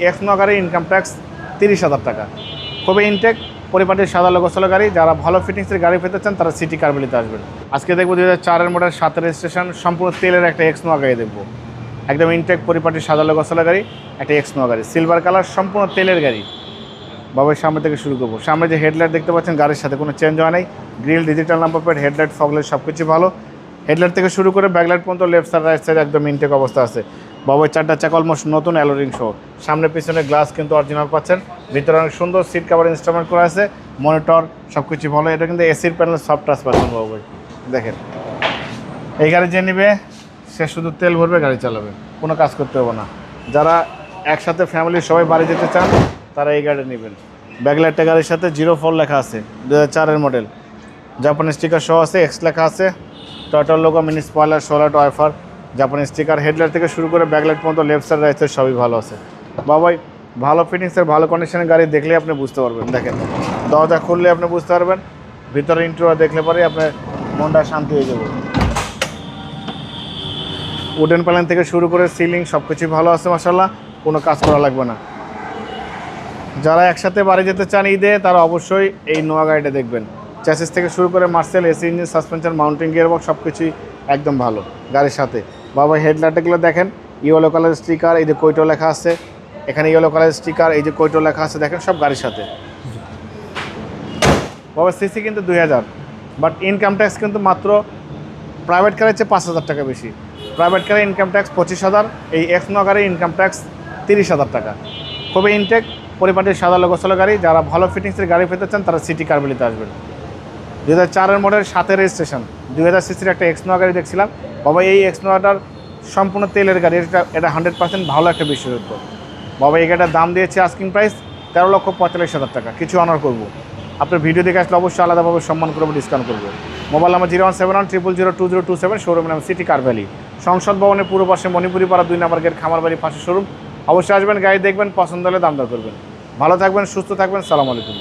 X নোয়া গাড়ি income tax 30,000 টাকা। খুবই ইনটেক পরিপাটির সাদা লোগোসলা গাড়ি। যারা ভালো ফিটিংসের গাড়ি পেতে চান তারা সিটি কারবেলিতে আসবেন। আজকে দেখবো 2004-এর মডেল 7 রেজিস্ট্রেশন সম্পূর্ণ তেলের একটা এক্স নোয়া গাড়ি দেখবো। একদম ইনটেক পরিপাটির সাদা লোগোসলা গাড়ি, একটা এক্স নোয়া গাড়ি, সিলভার কালার, সম্পূর্ণ তেলের গাড়ি। বাবার সামনে থেকে শুরু করবো। সামনে যে হেডলাইট দেখতে পাচ্ছেন গাড়ির সাথে কোনো চেঞ্জ হয় নাই। Grill, digital number plate, headlight, fog light সব কিছু ভালো। হেডলাইট থেকে শুরু করে ব্যাকলাইট পর্যন্ত লেফট সাইড রাইট সাইড একদম ইনটেক অবস্থা আছে। বাবার চারটা চাকা অলমোস্ট নতুন অ্যালোরিং সহ। সামনে পিছনে গ্লাস কিন্তু অরিজিনাল পাচ্ছেন। ভিতরে অনেক সুন্দর সিট কভার ইনস্টলমেন্ট করা আছে, মনিটর সব কিছু ভালো। এটা কিন্তু এসির প্যানেল সফট টাচ পাচ্ছেন বাবু। দেখেন এই গাড়ি যে নেবে সে শুধু তেল ভরবে, গাড়ি চালাবে, কোনো কাজ করতে হবে না। যারা একসাথে ফ্যামিলির সবাই বাড়ি যেতে চান তারা এই গাড়ি নেবেন। ব্যাকলাইটটা গাড়ির সাথে 04 লেখা আছে, 2004-এর মডেল, জাপানি স্টিকার সহ আছে, এক্স লেখা আছে, টয়টার logo, mini spoiler, solar wiper, জাপানি স্টিকার। হেডলাইট থেকে শুরু করে ব্যাকলাইট পর্যন্ত লেফট সাইড রাইট সাইড সবই ভালো আছে। বাবাই ভালো ফিটিংসের ভালো কন্ডিশনের গাড়ি দেখলে আপনি বুঝতে পারবেন। দেখেন দরজা খুললে আপনি বুঝতে পারবেন, ভিতরে ইন্টেরিয়র দেখলে পরে আপনার মনটা শান্তি হয়ে যাবে। উডেন প্যানেল থেকে শুরু করে সিলিং সব কিছুই ভালো আছে মাশাআল্লাহ, কোনো কাজ করা লাগবে না। যারা একসাথে বাড়ি যেতে চান ঈদে তারা অবশ্যই এই নোয়া গাড়িটা দেখবেন। চ্যাসিস থেকে শুরু করে Marcel, AC engine, suspension, mounting gearbox সব কিছুই একদম ভালো গাড়ির সাথে। বাবা হেডলাইটগুলো দেখেন, ইয়েলো কালারের স্টিকার, এই যে কোইটো লেখা আছে, এখানে ইয়েলো কালারের স্টিকার, এই যে কোইটো লেখা আছে, দেখেন সব গাড়ির সাথে। বাবা সিসি কিন্তু 2000, বাট ইনকাম ট্যাক্স কিন্তু মাত্র প্রাইভেট কারের চেয়ে 5,000 টাকা বেশি। প্রাইভেট কারে ইনকাম ট্যাক্স 25,000, এই এক্স নোয়া গাড়ির ইনকাম ট্যাক্স 30,000 টাকা। খুবই ইনটেক পরিপাটির সাদা লোগোসলা গাড়ি। যারা ভালো ফিটিংসের গাড়ি পেতে চান তারা সিটি কারবেলিতে আসবেন। 2004-এর মডেল 7 রেজিস্ট্রেশন 2000 সিসির একটা এক্স নোয়া গাড়ি দেখছিলাম। বাবা এই এক্স নোয়াটার সম্পূর্ণ তেলের গাড়ি, এটা 100% ভালো একটা বিশেষত্ব। বাবা এই গাড়িটার দাম দিয়েছে আস্কিং প্রাইস 13,45,000 টাকা। কিছু অনার করবো, আপনার ভিডিও দেখে আসলে অবশ্যই আলাদাভাবে সম্মান করবো, ডিসকাউন্ট করবো। মোবাইল নাম্বার 01710020227, শোরুমের নাম সিটি কারভ্যালি, সংসদ ভবনের পূর্ব পাশে মণিপুরি পাড়া 2 নম্বর গেট, খামারবাড়ি পাশে শোরুম। অবশ্যই আসবেন, গাড়ি দেখবেন, পছন্দ হলে দাম দর করবেন। ভালো থাকবেন, সুস্থ থাকবেন, সালাম আলাইকুম।